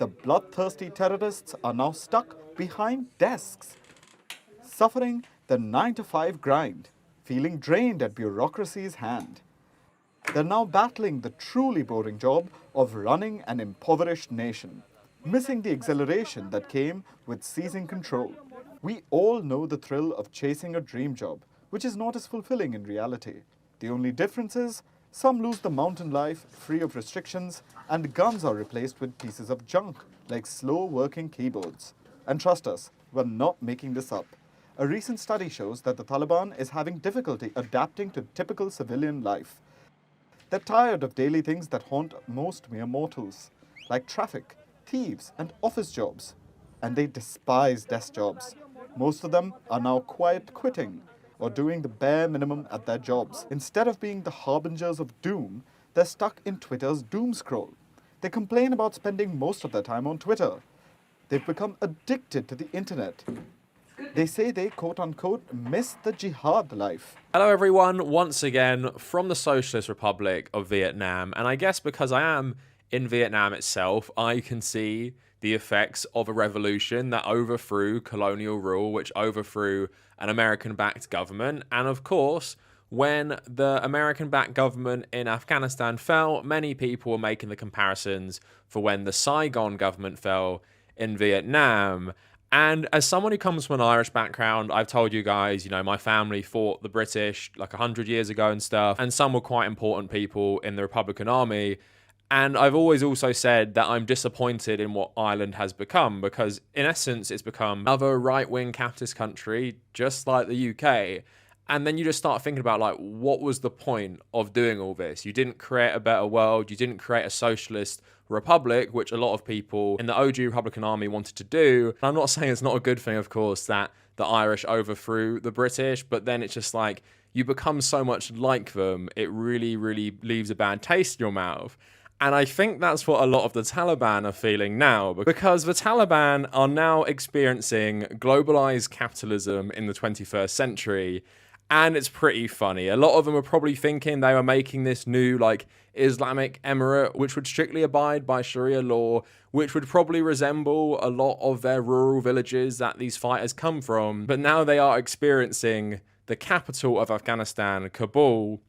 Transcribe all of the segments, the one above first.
the bloodthirsty terrorists are now stuck behind desks, suffering the 9-to-5 grind, feeling drained at bureaucracy's hand. They're now battling the truly boring job of running an impoverished nation, missing the exhilaration that came with seizing control. We all know the thrill of chasing a dream job, which is not as fulfilling in reality. The only difference is, some lose the mountain life free of restrictions, and guns are replaced with pieces of junk like slow-working keyboards. And trust us, we're not making this up. A recent study shows that the Taliban is having difficulty adapting to typical civilian life. They're tired of daily things that haunt most mere mortals, like traffic, thieves, and office jobs. And they despise desk jobs. Most of them are now quiet quitting, or doing the bare minimum at their jobs. Instead of being the harbingers of doom, they're stuck in Twitter's doom scroll. They complain about spending most of their time on Twitter. They've become addicted to the internet. They say they, quote-unquote, miss the jihad life. Hello everyone, once again from the Socialist Republic of Vietnam, and I guess because I am in Vietnam itself, I can see the effects of a revolution that overthrew colonial rule, which overthrew an American-backed government. And of course, when the American-backed government in Afghanistan fell, many people were making the comparisons for when the Saigon government fell in Vietnam. And as someone who comes from an Irish background, I've told you guys, you know, my family fought the British like 100 years ago and stuff, and some were quite important people in the Republican Army. And I've always also said that I'm disappointed in what Ireland has become, because in essence, it's become another right-wing capitalist country, just like the UK. And then you just start thinking about, like, what was the point of doing all this? You didn't create a better world. You didn't create a socialist republic, which a lot of people in the OG Republican Army wanted to do. And I'm not saying it's not a good thing, of course, that the Irish overthrew the British, but then it's just like, you become so much like them, it really, really leaves a bad taste in your mouth. And I think that's what a lot of the Taliban are feeling now, because the Taliban are now experiencing globalized capitalism in the 21st century. And it's pretty funny. A lot of them are probably thinking they were making this new, like, Islamic emirate, which would strictly abide by Sharia law, which would probably resemble a lot of their rural villages that these fighters come from. But now they are experiencing the capital of Afghanistan, Kabul.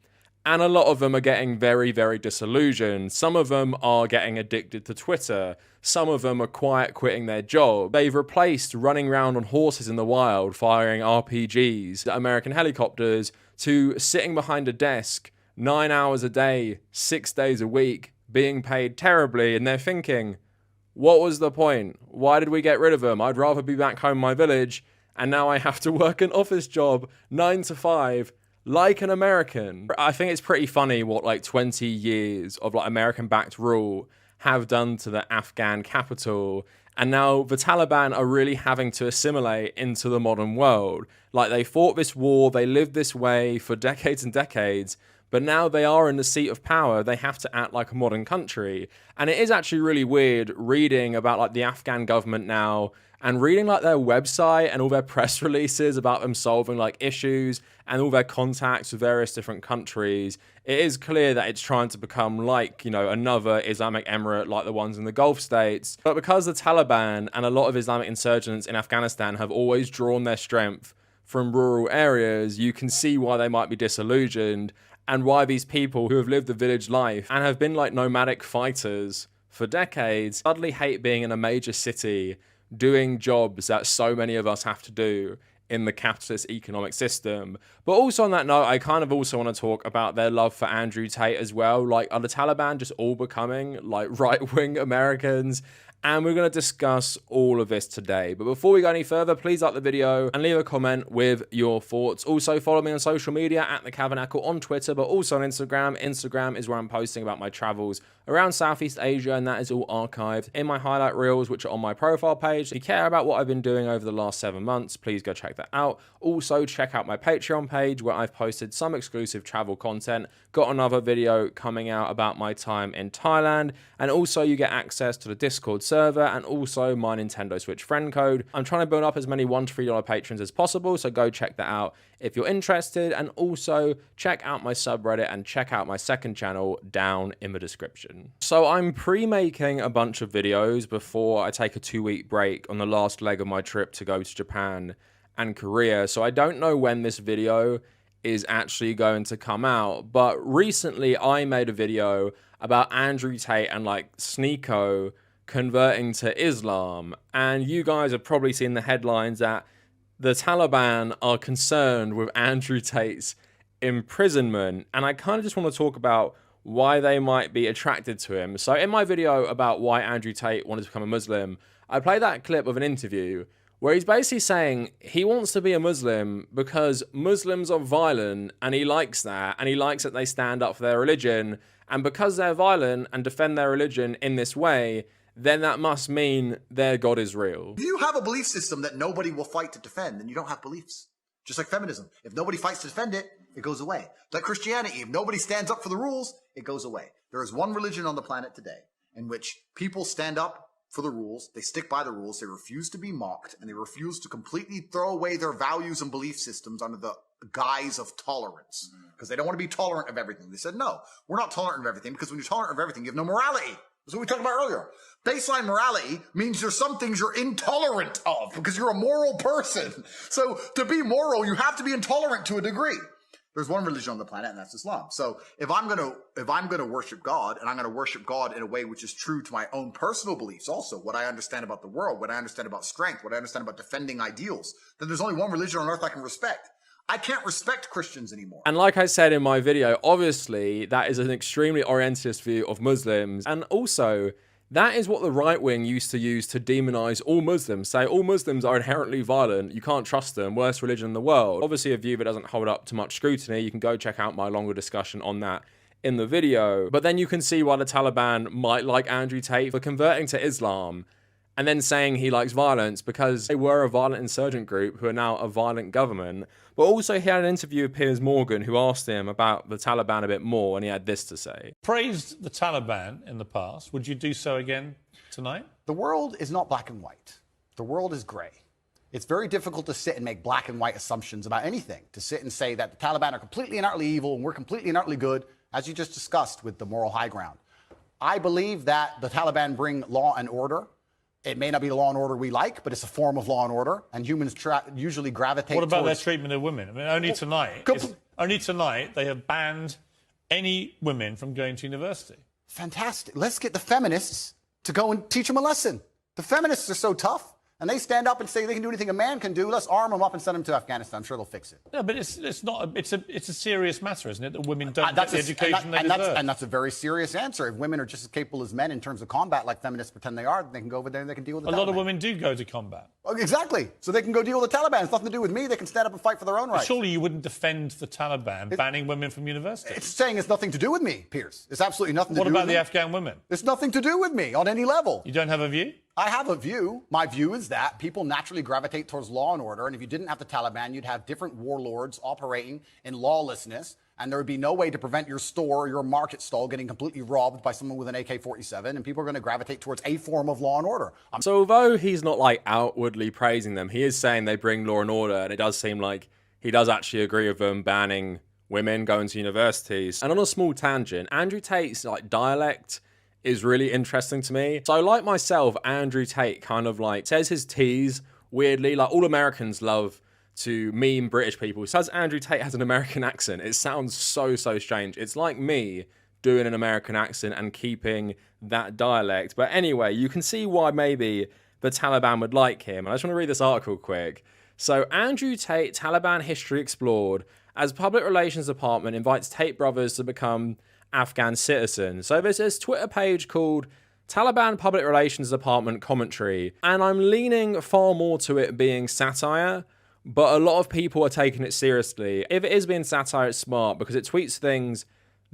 And a lot of them are getting very, very disillusioned. Some of them are getting addicted to Twitter. Some of them are quiet quitting their job. They've replaced running around on horses in the wild, firing RPGs at American helicopters, to sitting behind a desk 9 hours a day, 6 days a week, being paid terribly. And they're thinking, what was the point? Why did we get rid of them? I'd rather be back home in my village. And now I have to work an office job 9 to 5. Like an American. I think it's pretty funny what like 20 years of like American-backed rule have done to the Afghan capital. And now the Taliban are really having to assimilate into the modern world. Like, they fought this war, they lived this way for decades and decades, but now they are in the seat of power, they have to act like a modern country. And it is actually really weird reading about like the Afghan government now, and reading like their website and all their press releases about them solving like issues and all their contacts with various different countries. It is clear that it's trying to become like, you know, another Islamic emirate like the ones in the Gulf states. But because the Taliban and a lot of Islamic insurgents in Afghanistan have always drawn their strength from rural areas, you can see why they might be disillusioned, and why these people who have lived the village life and have been like nomadic fighters for decades suddenly hate being in a major city doing jobs that so many of us have to do in the capitalist economic system. But also on that note, I kind of also want to talk about their love for Andrew Tate as well. Like, are the Taliban just all becoming like right-wing Americans? And we're going to discuss all of this today. But before we go any further, please like the video and leave a comment with your thoughts. Also, follow me on social media at the Kavernacle on Twitter, but also on Instagram. Instagram is where I'm posting about my travels around Southeast Asia, and that is all archived in my highlight reels, which are on my profile page. If you care about what I've been doing over the last 7 months, please go check that out. Also, check out my Patreon page, where I've posted some exclusive travel content. Got another video coming out about my time in Thailand, and also you get access to the Discord server and also my Nintendo Switch friend code. I'm trying to build up as many $1 to $3 patrons as possible, so go check that out if you're interested, and also check out my subreddit and check out my second channel down in the description. So I'm pre-making a bunch of videos before I take a 2-week break on the last leg of my trip to go to Japan and Korea, so I don't know when this video is actually going to come out, but recently I made a video about Andrew Tate and like Sneeko converting to Islam, and you guys have probably seen the headlines that the Taliban are concerned with Andrew Tate's imprisonment, and I kind of just want to talk about why they might be attracted to him. So in my video about why Andrew Tate wanted to become a Muslim, I played that clip of an interview where he's basically saying he wants to be a Muslim because Muslims are violent, and he likes that, and he likes that they stand up for their religion, and because they're violent and defend their religion in this way, then that must mean their God is real. If you have a belief system that nobody will fight to defend, then you don't have beliefs. Just like feminism. If nobody fights to defend it, it goes away. Like Christianity, if nobody stands up for the rules, it goes away. There is one religion on the planet today in which people stand up for the rules, they stick by the rules, they refuse to be mocked, and they refuse to completely throw away their values and belief systems under the guise of tolerance. Because they don't want to be tolerant of everything. They said, no, we're not tolerant of everything, because when you're tolerant of everything, you have no morality. That's what we talked about earlier. Baseline morality means there's some things you're intolerant of because you're a moral person. So to be moral, you have to be intolerant to a degree. There's one religion on the planet, and that's Islam. So if I'm gonna worship God, and I'm gonna worship God in a way which is true to my own personal beliefs, also what I understand about the world, what I understand about strength, what I understand about defending ideals, then there's only one religion on earth I can respect. I can't respect Christians anymore. And like I said in my video, obviously that is an extremely Orientalist view of Muslims, and also that is what the right wing used to use to demonize all Muslims, say all Muslims are inherently violent, you can't trust them, worst religion in the world. Obviously a view that doesn't hold up to much scrutiny. You can go check out my longer discussion on that in the video. But then you can see why the Taliban might like Andrew Tate for converting to Islam and then saying he likes violence, because they were a violent insurgent group who are now a violent government. But also he had an interview with Piers Morgan, who asked him about the Taliban a bit more, and he had this to say. Praised the Taliban in the past. Would you do so again tonight? The world is not black and white. The world is gray. It's very difficult to sit and make black and white assumptions about anything, to sit and say that the Taliban are completely and utterly evil and we're completely and utterly good, as you just discussed with the moral high ground. I believe that the Taliban bring law and order. It may not be the law and order we like, but it's a form of law and order, and humans usually gravitate What about towards... their treatment of women? I mean, only tonight they have banned any women from going to university. Fantastic. Let's get the feminists to go and teach them a lesson. The feminists are so tough, and they stand up and say they can do anything a man can do. Let's arm them up and send them to Afghanistan. I'm sure they'll fix it. No, but it's not. It's a serious matter, isn't it? That women don't get the education they deserve. And that's a very serious answer. If women are just as capable as men in terms of combat, like feminists pretend they are, they can go over there and they can deal with the Taliban. A lot of women do go to combat. Oh, exactly. So they can go deal with the Taliban. It's nothing to do with me. They can stand up and fight for their own rights. Surely you wouldn't defend the Taliban banning women from university. It's saying it's nothing to do with me, Piers. It's absolutely nothing to do with me. What about the Afghan women? It's nothing to do with me on any level. You don't have a view? I have a view. My view is that people naturally gravitate towards law and order, and if you didn't have the Taliban, you'd have different warlords operating in lawlessness, and there would be no way to prevent your store or your market stall getting completely robbed by someone with an AK-47, and people are going to gravitate towards a form of law and order. So although he's not like outwardly praising them, he is saying they bring law and order, and it does seem like he does actually agree with them banning women going to universities. And on a small tangent, Andrew Tate's like dialect is really interesting to me. So like myself, Andrew Tate kind of like says his T's weirdly, like all Americans love to meme British people. Says Andrew Tate has an American accent. It sounds so strange. It's like me doing an American accent and keeping that dialect. But anyway, you can see why maybe the Taliban would like him. And I just want to read this article quick. So Andrew Tate, Taliban history explored, as public relations department invites Tate brothers to become Afghan citizens. So there's this Twitter page called Taliban Public Relations Department Commentary, and I'm leaning far more to it being satire, but a lot of people are taking it seriously. If it is being satire, it's smart because it tweets things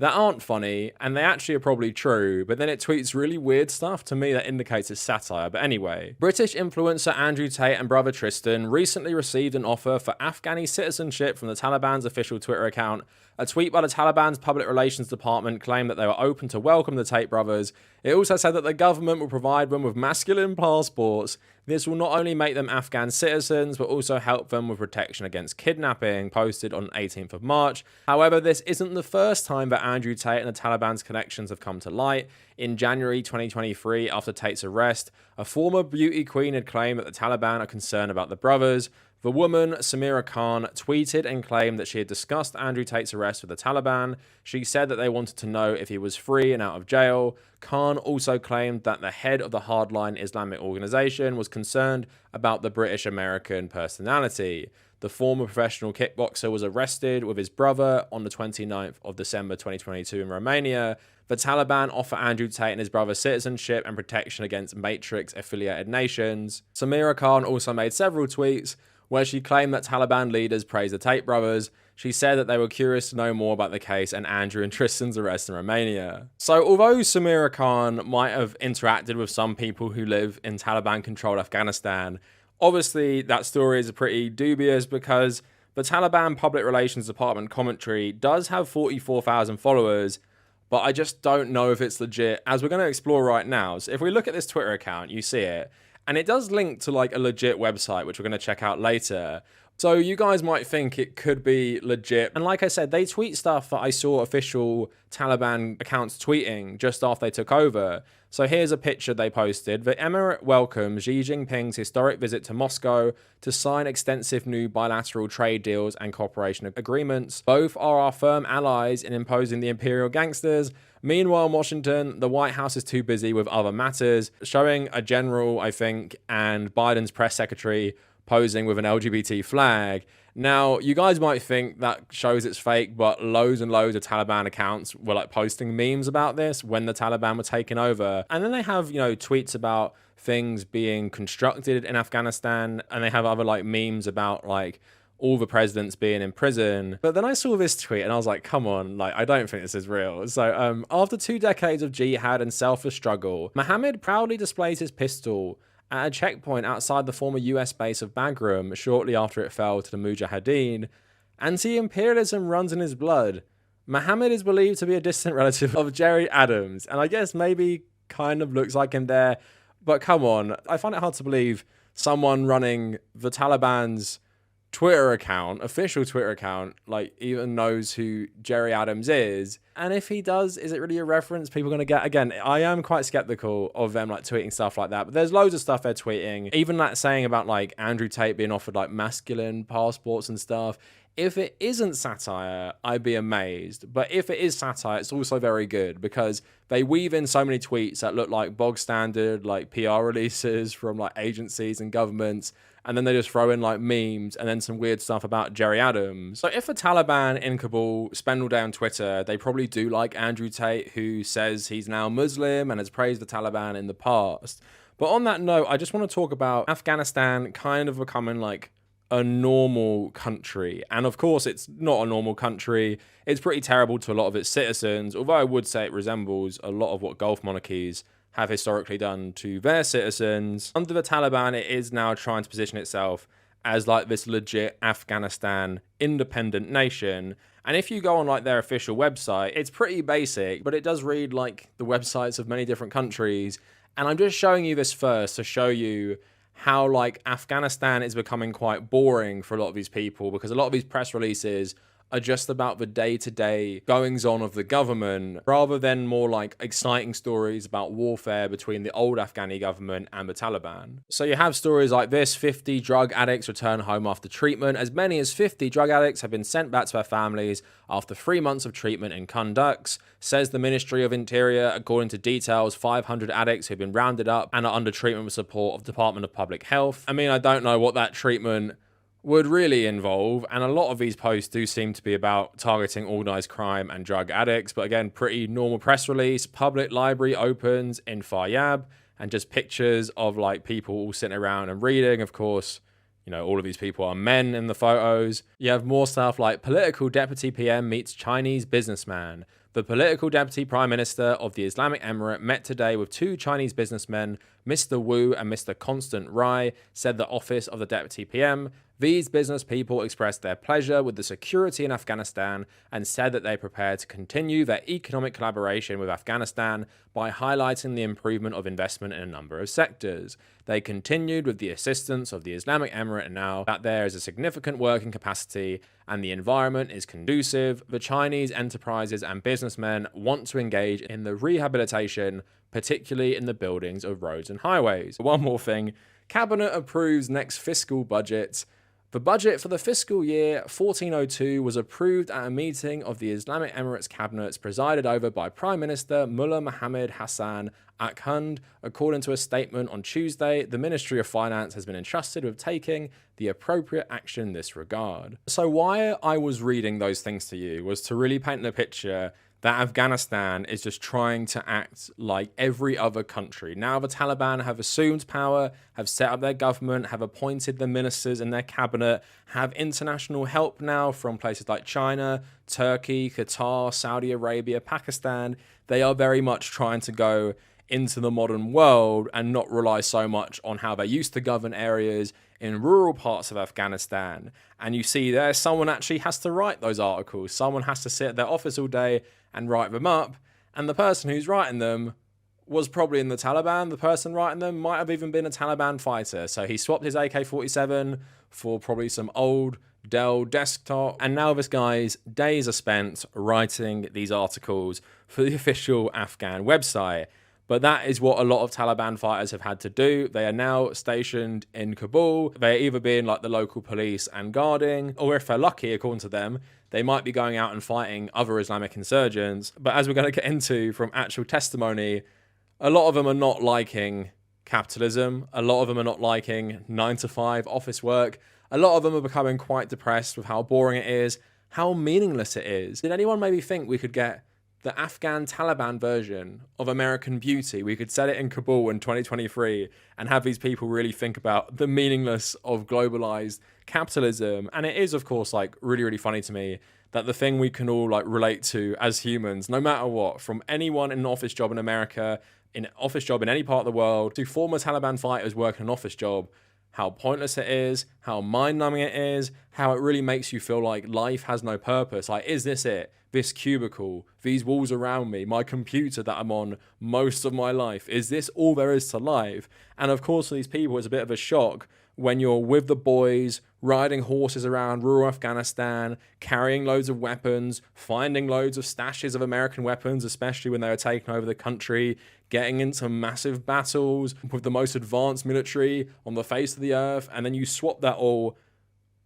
that aren't funny, and they actually are probably true, but then it tweets really weird stuff to me that indicates it's satire. But anyway, British influencer Andrew Tate and brother Tristan recently received an offer for Afghani citizenship from the Taliban's official Twitter account. A tweet by the Taliban's public relations department claimed that they were open to welcome the Tate brothers It also said that the government will provide them with masculine passports. This will not only make them Afghan citizens, but also help them with protection against kidnapping, posted on 18th of March. However, this isn't the first time that Andrew Tate and the Taliban's connections have come to light. In January 2023, after Tate's arrest, a former beauty queen had claimed that the Taliban are concerned about the brothers. The woman, Samira Khan, tweeted and claimed that she had discussed Andrew Tate's arrest with the Taliban. She said that they wanted to know if he was free and out of jail. Khan also claimed that the head of the hardline Islamic organization was concerned about the British-American personality. The former professional kickboxer was arrested with his brother on the 29th of December 2022 in Romania. The Taliban offer Andrew Tate and his brother citizenship and protection against Matrix-affiliated nations. Samira Khan also made several tweets where she claimed that Taliban leaders praised the Tate brothers. She said that they were curious to know more about the case and Andrew and Tristan's arrest in Romania. So although Samira Khan might have interacted with some people who live in Taliban-controlled Afghanistan, obviously that story is pretty dubious because the Taliban Public Relations Department commentary does have 44,000 followers, but I just don't know if it's legit, as we're going to explore right now. So if we look at this Twitter account, you see it, and it does link to like a legit website, which we're going to check out later. So you guys might think it could be legit. And like I said, they tweet stuff that I saw official Taliban accounts tweeting just after they took over. So here's a picture they posted. The Emirate welcomes Xi Jinping's historic visit to Moscow to sign extensive new bilateral trade deals and cooperation agreements. Both are our firm allies in imposing the imperial gangsters. Meanwhile, in Washington, the White House is too busy with other matters, showing a general, I think, and Biden's press secretary posing with an LGBT flag. Now, you guys might think that shows it's fake, but loads and loads of Taliban accounts were like posting memes about this when the Taliban were taking over. And then they have, tweets about things being constructed in Afghanistan, and they have other like memes about like all the presidents being in prison. But then I saw this tweet and I was like, come on, like, I don't think this is real. So after 2 decades of jihad and selfless struggle, Mohammed proudly displays his pistol at a checkpoint outside the former US base of Bagram shortly after it fell to the Mujahideen. Anti-imperialism runs in his blood. Mohammed is believed to be a distant relative of Jerry Adams, and I guess maybe kind of looks like him there. But come on, I find it hard to believe someone running the Taliban's Twitter account, official Twitter account, like even knows who Jerry Adams is. And if he does, is it really a reference people are going to get? Again, I am quite skeptical of them like tweeting stuff like that, but there's loads of stuff they're tweeting, even like saying about like Andrew Tate being offered like masculine passports and stuff. If it isn't satire, I'd be amazed. But if it is satire, it's also very good because they weave in so many tweets that look like bog standard, like PR releases from like agencies and governments. And then they just throw in like memes and then some weird stuff about Jerry Adams. So if the Taliban in Kabul spend all day on Twitter, they probably do like Andrew Tate, who says he's now Muslim and has praised the Taliban in the past. But on that note, I just want to talk about Afghanistan kind of becoming like a normal country. And of course, it's not a normal country. It's pretty terrible to a lot of its citizens, although I would say it resembles a lot of what Gulf monarchies have historically done to their citizens. Under the Taliban, it is now trying to position itself as like this legit Afghanistan independent nation. And if you go on like their official website, it's pretty basic, but it does read like the websites of many different countries. And I'm just showing you this first to show you how like Afghanistan is becoming quite boring for a lot of these people, because a lot of these press releases are just about the day-to-day goings-on of the government, rather than more like exciting stories about warfare between the old Afghani government and the Taliban. So you have stories like this: 50 drug addicts return home after treatment. As many as 50 drug addicts have been sent back to their families after 3 months of treatment in Kunduks, says the Ministry of Interior. According to details, 500 addicts who've been rounded up and are under treatment with support of the Department of Public Health. I mean, I don't know what that treatment would really involve, and a lot of these posts do seem to be about targeting organized crime and drug addicts, but again, pretty normal press release. Public library opens in Faryab, and just pictures of like people all sitting around and reading. Of course, all of these people are men in the photos. You have more stuff like political deputy PM meets Chinese businessman. The political deputy prime minister of the Islamic Emirate met today with 2 Chinese businessmen, Mr. Wu and Mr. Constant Rai, said the office of the deputy PM. These business people expressed their pleasure with the security in Afghanistan and said that they prepared to continue their economic collaboration with Afghanistan by highlighting the improvement of investment in a number of sectors. They continued with the assistance of the Islamic Emirate now that there is a significant working capacity and the environment is conducive. The Chinese enterprises and businessmen want to engage in the rehabilitation, particularly in the buildings of roads and highways. One more thing, Cabinet approves next fiscal budget. The budget for the fiscal year 1402 was approved at a meeting of the Islamic Emirates Cabinet presided over by Prime Minister Mullah Mohammed Hassan Akhund. According to a statement on Tuesday, the Ministry of Finance has been entrusted with taking the appropriate action in this regard. So why I was reading those things to you was to really paint the picture that Afghanistan is just trying to act like every other country. Now the Taliban have assumed power, have set up their government, have appointed the ministers in their cabinet, have international help now from places like China, Turkey, Qatar, Saudi Arabia, Pakistan. They are very much trying to go into the modern world and not rely so much on how they used to govern areas in rural parts of Afghanistan. And you see there, someone actually has to write those articles. Someone has to sit at their office all day and write them up. And the person who's writing them was probably in the Taliban. The person writing them might have even been a Taliban fighter. So he swapped his AK-47 for probably some old Dell desktop. And now this guy's days are spent writing these articles for the official Afghan website. But that is what a lot of Taliban fighters have had to do. They are now stationed in Kabul. They're either being like the local police and guarding, or if they're lucky, according to them, they might be going out and fighting other Islamic insurgents. But as we're going to get into from actual testimony, a lot of them are not liking capitalism. A lot of them are not liking 9-to-5 office work. A lot of them are becoming quite depressed with how boring it is, how meaningless it is. Did anyone maybe think we could get the Afghan Taliban version of American Beauty? We could set it in Kabul in 2023 and have these people really think about the meaningless of globalized capitalism. And it is, of course, like really, really funny to me that the thing we can all like relate to as humans, no matter what, from anyone in an office job in America, in an office job in any part of the world, to former Taliban fighters working an office job, how pointless it is, how mind-numbing it is, how it really makes you feel like life has no purpose. Like, is this it? This cubicle, these walls around me, my computer that I'm on most of my life, is this all there is to life? And of course for these people it's a bit of a shock when you're with the boys, riding horses around rural Afghanistan, carrying loads of weapons, finding loads of stashes of American weapons, especially when they were taking over the country, getting into massive battles with the most advanced military on the face of the earth, and then you swap that all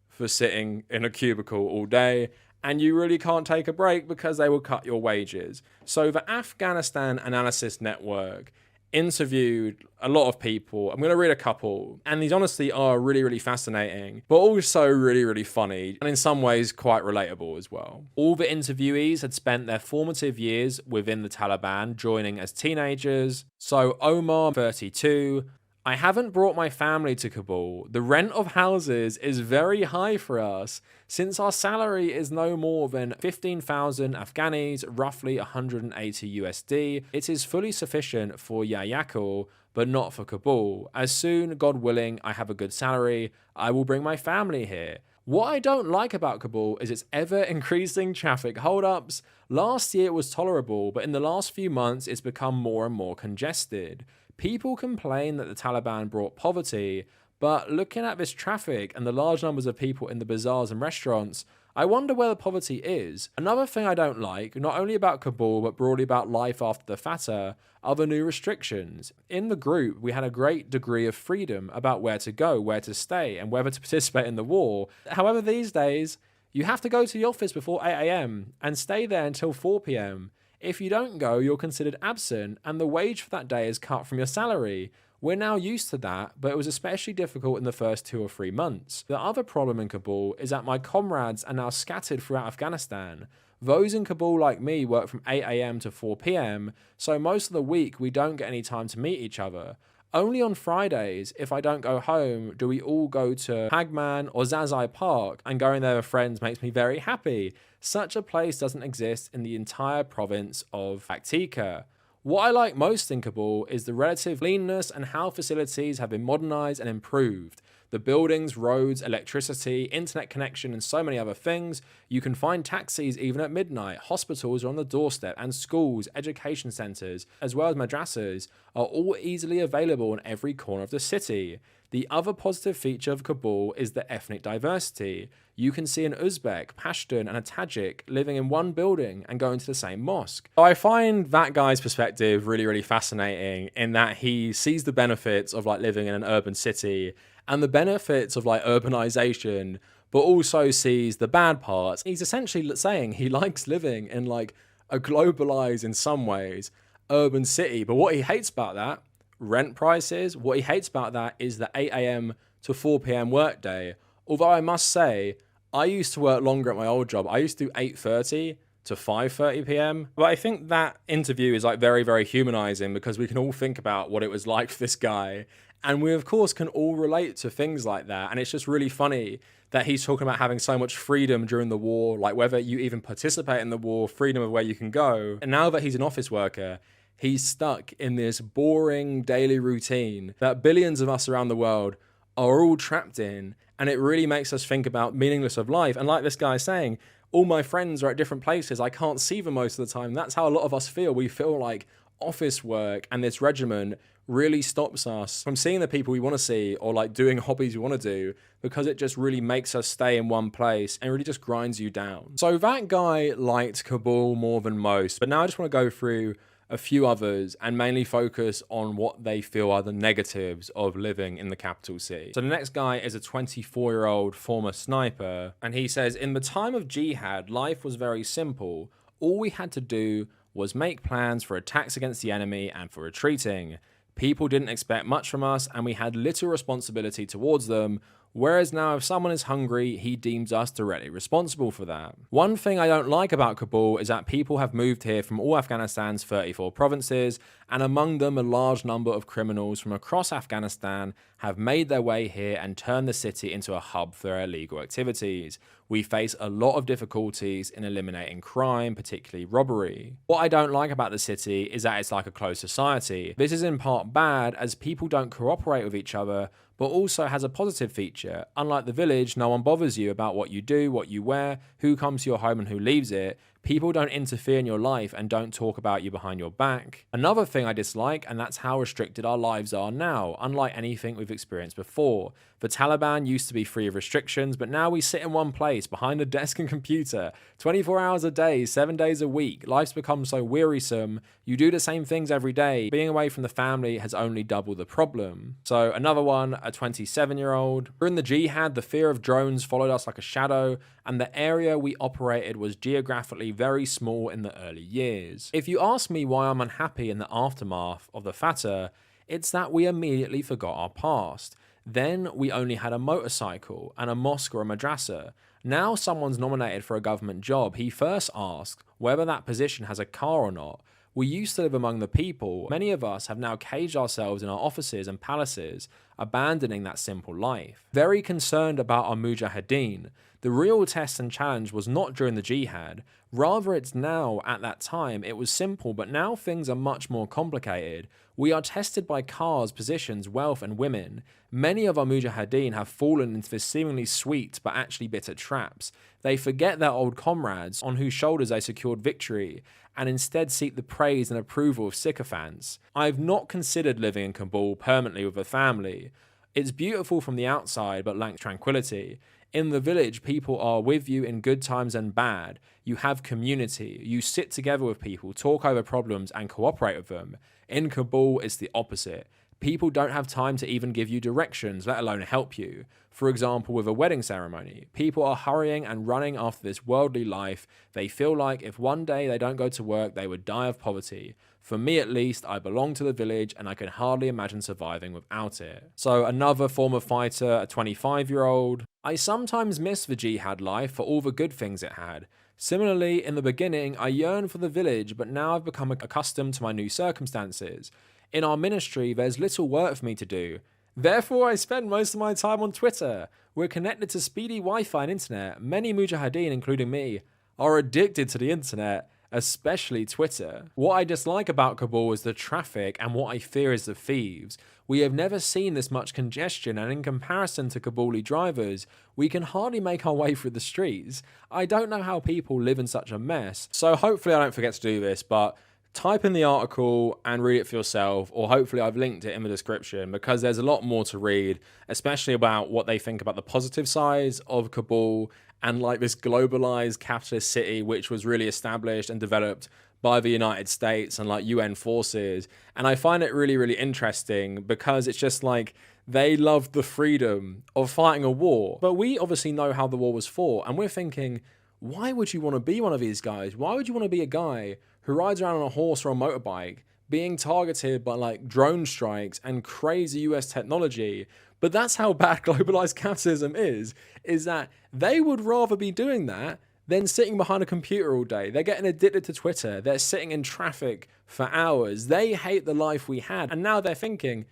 for sitting in a cubicle all day, and you really can't take a break because they will cut your wages. So the Afghanistan Analysis Network interviewed a lot of people. I'm going to read a couple, and these honestly are really, really fascinating, but also really, really funny, and in some ways quite relatable as well. All the interviewees had spent their formative years within the Taliban, joining as teenagers. So Omar, 32, I haven't brought my family to Kabul. The rent of houses is very high for us. Since our salary is no more than 15,000 Afghanis, roughly 180 USD, it is fully sufficient for Yayakul, but not for Kabul. As soon, God willing, I have a good salary, I will bring my family here. What I don't like about Kabul is its ever-increasing traffic holdups. Last year it was tolerable, but in the last few months it's become more and more congested. People complain that the Taliban brought poverty, but looking at this traffic and the large numbers of people in the bazaars and restaurants, I wonder where the poverty is. Another thing I don't like, not only about Kabul but broadly about life after the Fatah, are the new restrictions. In the group, we had a great degree of freedom about where to go, where to stay, and whether to participate in the war. However, these days, you have to go to the office before 8 AM and stay there until 4 PM. If you don't go, you're considered absent, and the wage for that day is cut from your salary. We're now used to that, but it was especially difficult in the first 2 or 3 months. The other problem in Kabul is that my comrades are now scattered throughout Afghanistan. Those in Kabul like me work from 8 AM to 4 PM, so most of the week we don't get any time to meet each other. Only on Fridays, if I don't go home, do we all go to Hagman or Zazai Park, and going there with friends makes me very happy. Such a place doesn't exist in the entire province of Paktika. What I like most in Kabul is the relative cleanness and how facilities have been modernized and improved. The buildings, roads, electricity, internet connection, and so many other things. You can find taxis even at midnight. Hospitals are on the doorstep, and schools, education centers, as well as madrasas, are all easily available in every corner of the city. The other positive feature of Kabul is the ethnic diversity. You can see an Uzbek, Pashtun, and a Tajik living in one building and going to the same mosque. So I find that guy's perspective really, really fascinating in that he sees the benefits of like living in an urban city and the benefits of like urbanization, but also sees the bad parts. He's essentially saying he likes living in like a globalized, in some ways, urban city. But what he hates about that, rent prices, what he hates about that is the 8 a.m. to 4 p.m. workday. Although I must say, I used to work longer at my old job. I used to do 8:30 to 5:30 p.m. But I think that interview is like very, very humanizing because we can all think about what it was like for this guy. And we, of course, can all relate to things like that. And it's just really funny that he's talking about having so much freedom during the war, like whether you even participate in the war, freedom of where you can go. And now that he's an office worker, he's stuck in this boring daily routine that billions of us around the world are all trapped in. And it really makes us think about meaningless of life. And like this guy is saying, all my friends are at different places. I can't see them most of the time. That's how a lot of us feel. We feel like office work and this regimen really stops us from seeing the people we want to see or like doing hobbies we want to do because it just really makes us stay in one place and really just grinds you down. So that guy liked Kabul more than most. But now I just want to go through a few others and mainly focus on what they feel are the negatives of living in the capital city. So the next guy is a 24-year-old former sniper, and he says, in the time of jihad, life was very simple. All we had to do was make plans for attacks against the enemy and for retreating. People didn't expect much from us, and we had little responsibility towards them. Whereas now if someone is hungry, he deems us directly responsible for that. One thing I don't like about Kabul is that people have moved here from all Afghanistan's 34 provinces, and among them a large number of criminals from across Afghanistan have made their way here and turned the city into a hub for their illegal activities. We face a lot of difficulties in eliminating crime, particularly robbery. What I don't like about the city is that it's like a closed society. This is in part bad as people don't cooperate with each other, but also has a positive feature. Unlike the village, no one bothers you about what you do, what you wear, who comes to your home and who leaves it. People don't interfere in your life and don't talk about you behind your back. Another thing I dislike, and that's how restricted our lives are now, unlike anything we've experienced before. The Taliban used to be free of restrictions, but now we sit in one place, behind a desk and computer, 24 hours a day, 7 days a week. Life's become so wearisome. You do the same things every day. Being away from the family has only doubled the problem. So another one, a 27-year-old. During the jihad, the fear of drones followed us like a shadow, and the area we operated was geographically very small in the early years. If you ask me why I'm unhappy in the aftermath of the Fatah, it's that we immediately forgot our past. Then we only had a motorcycle and a mosque or a madrasa. Now someone's nominated for a government job, he first asks whether that position has a car or not. We used to live among the people. Many of us have now caged ourselves in our offices and palaces, abandoning that simple life. Very concerned about our mujahideen. The real test and challenge was not during the jihad, rather it's now. At that time it was simple, but now things are much more complicated. We are tested by cars, positions, wealth and women. Many of our mujahideen have fallen into this seemingly sweet but actually bitter traps. They forget their old comrades on whose shoulders they secured victory, and instead seek the praise and approval of sycophants. I have not considered living in Kabul permanently with a family. It's beautiful from the outside but lacks tranquility. In the village, people are with you in good times and bad. You have community. You sit together with people, talk over problems and cooperate with them. In Kabul, it's the opposite. People don't have time to even give you directions, let alone help you. For example, with a wedding ceremony, people are hurrying and running after this worldly life. They feel like if one day they don't go to work, they would die of poverty. For me at least, I belong to the village and I can hardly imagine surviving without it. So another former fighter, a 25-year-old. I sometimes miss the jihad life for all the good things it had. Similarly, in the beginning, I yearned for the village, but now I've become accustomed to my new circumstances. In our ministry, there's little work for me to do. Therefore, I spend most of my time on Twitter. We're connected to speedy Wi-Fi and internet. Many mujahideen, including me, are addicted to the internet, especially Twitter. What I dislike about Kabul is the traffic, and what I fear is the thieves. We have never seen this much congestion, and in comparison to Kabuli drivers, we can hardly make our way through the streets. I don't know how people live in such a mess. So hopefully I don't forget to do this, but type in the article and read it for yourself, or hopefully I've linked it in the description, because there's a lot more to read, especially about what they think about the positive sides of Kabul and like this globalized capitalist city, which was really established and developed by the United States and like UN forces. And I find it really, really interesting because it's just like they love the freedom of fighting a war. But we obviously know how the war was fought, and we're thinking, why would you want to be one of these guys? Why would you want to be a guy who rides around on a horse or a motorbike being targeted by like drone strikes and crazy US technology? But that's how bad globalized capitalism is that they would rather be doing that than sitting behind a computer all day. They're getting addicted to Twitter. They're sitting in traffic for hours. They hate the life we had. And now they're thinking,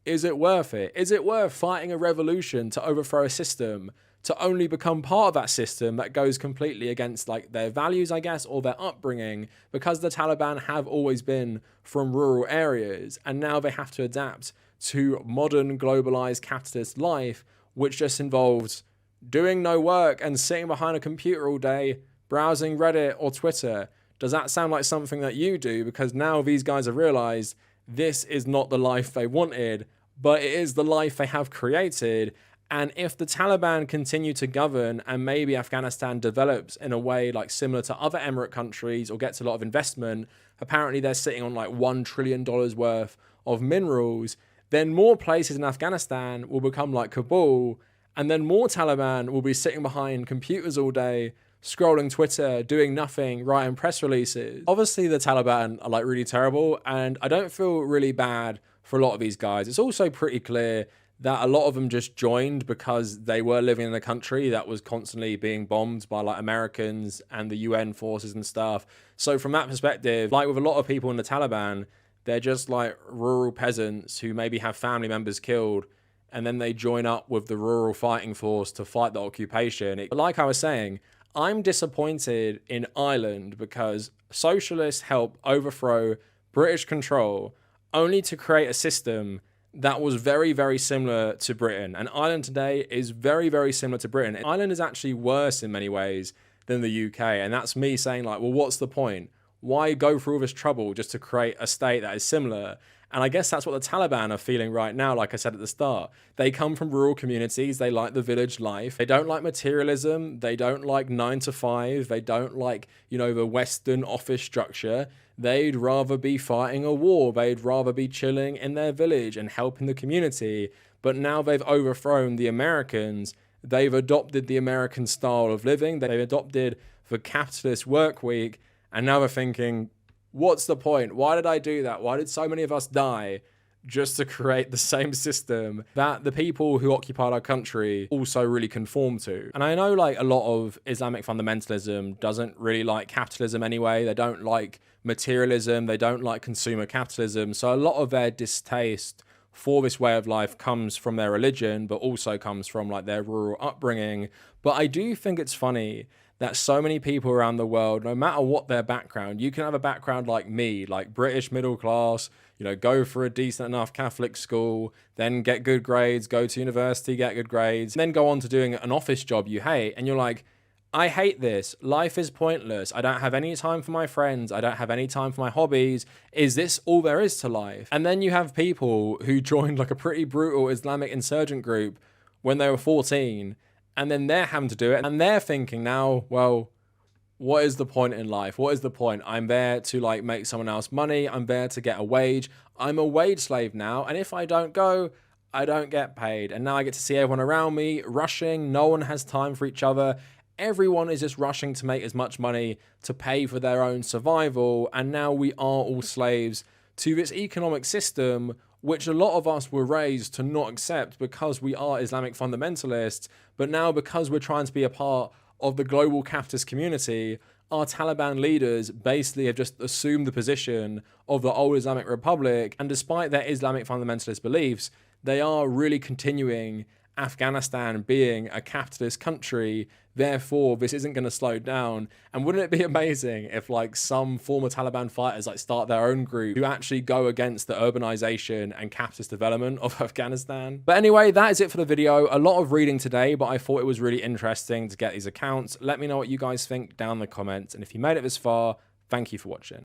is it worth it? Is it worth fighting a revolution to overthrow a system, to only become part of that system that goes completely against like their values, I guess, or their upbringing, because the Taliban have always been from rural areas, and now they have to adapt to modern globalized capitalist life, which just involves doing no work and sitting behind a computer all day, browsing Reddit or Twitter. Does that sound like something that you do? Because now these guys have realized this is not the life they wanted, but it is the life they have created. And if the Taliban continue to govern and maybe Afghanistan develops in a way like similar to other emirate countries or gets a lot of investment, apparently they're sitting on like $1 trillion worth of minerals, then more places in Afghanistan will become like Kabul, and then more Taliban will be sitting behind computers all day, scrolling Twitter, doing nothing, writing press releases. Obviously, the Taliban are like really terrible, and I don't feel really bad for a lot of these guys. It's also pretty clear that a lot of them just joined because they were living in a country that was constantly being bombed by like Americans and the UN forces and stuff. So from that perspective, like with a lot of people in the Taliban, they're just like rural peasants who maybe have family members killed, and then they join up with the rural fighting force to fight the occupation. Like I was saying, I'm disappointed in Ireland because socialists helped overthrow British control only to create a system that was very, very similar to Britain. And Ireland today is very, very similar to Britain. Ireland is actually worse in many ways than the UK. And that's me saying like, well, what's the point? Why go through all this trouble just to create a state that is similar? And I guess that's what the Taliban are feeling right now, like I said at the start. They come from rural communities. They like the village life. They don't like materialism. They don't like 9 to 5. They don't like, the Western office structure. They'd rather be fighting a war. They'd rather be chilling in their village and helping the community. But now they've overthrown the Americans. They've adopted the American style of living. They've adopted the capitalist work week. And now they're thinking, what's the point? Why did I do that? Why did so many of us die just to create the same system that the people who occupied our country also really conform to? And I know like a lot of Islamic fundamentalism doesn't really like capitalism anyway. They don't like materialism. They don't like consumer capitalism. So a lot of their distaste for this way of life comes from their religion, but also comes from like their rural upbringing. But I do think it's funny that so many people around the world, no matter what their background, you can have a background like me, like British middle class, go for a decent enough Catholic school, then get good grades, go to university, get good grades, and then go on to doing an office job you hate. And you're like, I hate this. Life is pointless. I don't have any time for my friends. I don't have any time for my hobbies. Is this all there is to life? And then you have people who joined like a pretty brutal Islamic insurgent group when they were 14, and then they're having to do it, and they're thinking now, well, what is the point in life? What is the point? I'm there to like make someone else money. I'm there to get a wage. I'm a wage slave now, and if I don't go, I don't get paid. And now I get to see everyone around me rushing. No one has time for each other. Everyone is just rushing to make as much money to pay for their own survival. And now we are all slaves to this economic system, which a lot of us were raised to not accept because we are Islamic fundamentalists. But now because we're trying to be a part of the global capitalist community, our Taliban leaders basically have just assumed the position of the old Islamic Republic. And despite their Islamic fundamentalist beliefs, they are really continuing Afghanistan being a capitalist country, therefore this isn't going to slow down. And wouldn't it be amazing if like some former Taliban fighters like start their own group who actually go against the urbanization and capitalist development of Afghanistan? But anyway, that is it for the video. A lot of reading today, but I thought it was really interesting to get these accounts. Let me know what you guys think down in the comments. And if you made it this far, thank you for watching.